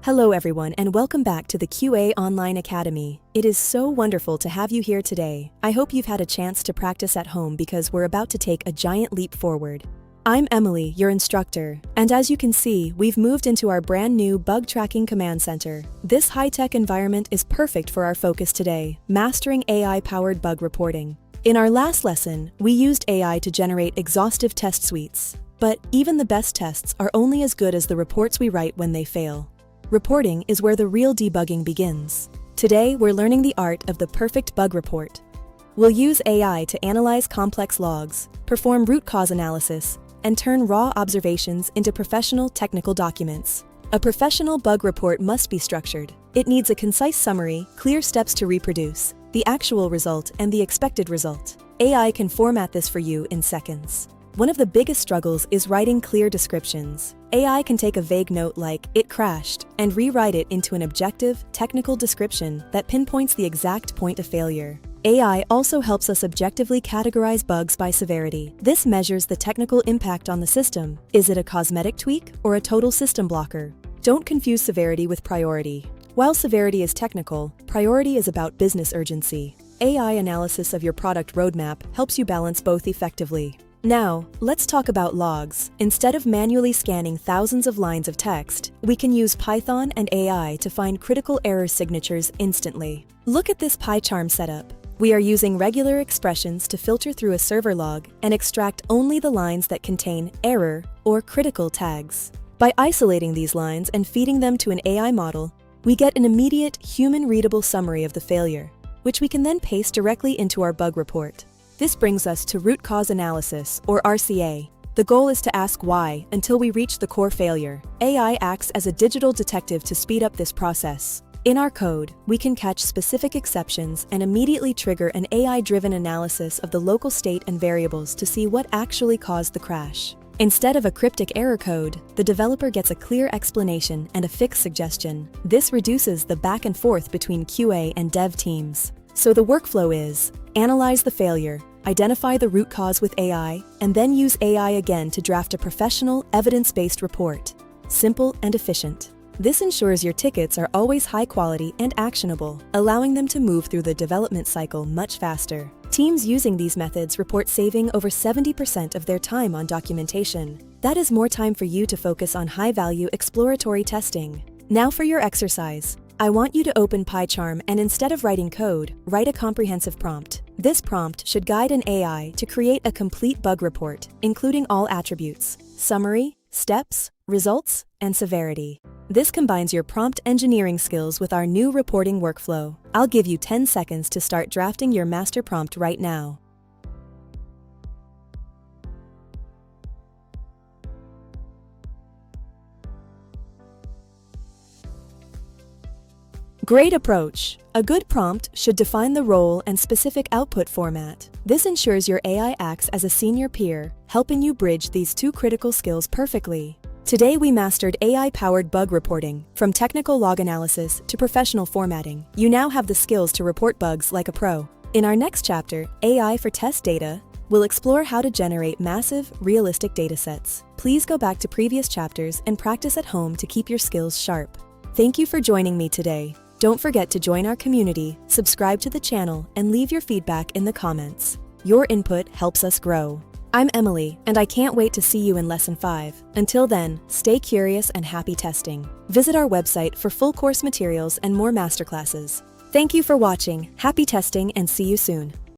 Hello everyone and welcome back to the QA Online Academy. It is so wonderful to have you here today. I hope you've had a chance to practice at home because we're about to take a giant leap forward. I'm Emily, your instructor, and as you can see, we've moved into our brand new bug tracking command center. This high-tech environment is perfect for our focus today, mastering AI-powered bug reporting. In our last lesson, we used AI to generate exhaustive test suites. But even the best tests are only as good as the reports we write when they fail. Reporting is where the real debugging begins. Today, we're learning the art of the perfect bug report. We'll use AI to analyze complex logs, perform root cause analysis, and turn raw observations into professional technical documents. A professional bug report must be structured. It needs a concise summary, clear steps to reproduce, the actual result, and the expected result. AI can format this for you in seconds. One of the biggest struggles is writing clear descriptions. AI can take a vague note like, "It crashed," and rewrite it into an objective, technical description that pinpoints the exact point of failure. AI also helps us objectively categorize bugs by severity. This measures the technical impact on the system. Is it a cosmetic tweak or a total system blocker? Don't confuse severity with priority. While severity is technical, priority is about business urgency. AI analysis of your product roadmap helps you balance both effectively. Now, let's talk about logs. Instead of manually scanning thousands of lines of text, we can use Python and AI to find critical error signatures instantly. Look at this PyCharm setup. We are using regular expressions to filter through a server log and extract only the lines that contain error or critical tags. By isolating these lines and feeding them to an AI model, we get an immediate, human-readable summary of the failure, which we can then paste directly into our bug report. This brings us to root cause analysis, or RCA. The goal is to ask why until we reach the core failure. AI acts as a digital detective to speed up this process. In our code, we can catch specific exceptions and immediately trigger an AI-driven analysis of the local state and variables to see what actually caused the crash. Instead of a cryptic error code, the developer gets a clear explanation and a fix suggestion. This reduces the back and forth between QA and dev teams. So the workflow is: analyze the failure, identify the root cause with AI, and then use AI again to draft a professional, evidence-based report. Simple and efficient. This ensures your tickets are always high quality and actionable, allowing them to move through the development cycle much faster. Teams using these methods report saving over 70% of their time on documentation. That is more time for you to focus on high-value exploratory testing. Now for your exercise. I want you to open PyCharm and instead of writing code, write a comprehensive prompt. This prompt should guide an AI to create a complete bug report, including all attributes: summary, steps, results, and severity. This combines your prompt engineering skills with our new reporting workflow. I'll give you 10 seconds to start drafting your master prompt right now. Great approach! A good prompt should define the role and specific output format. This ensures your AI acts as a senior peer, helping you bridge these two critical skills perfectly. Today we mastered AI-powered bug reporting, from technical log analysis to professional formatting. You now have the skills to report bugs like a pro. In our next chapter, AI for test data, we'll explore how to generate massive, realistic datasets. Please go back to previous chapters and practice at home to keep your skills sharp. Thank you for joining me today. Don't forget to join our community, subscribe to the channel, and leave your feedback in the comments. Your input helps us grow. I'm Emily, and I can't wait to see you in Lesson 5. Until then, stay curious and happy testing. Visit our website for full course materials and more masterclasses. Thank you for watching, happy testing, and see you soon.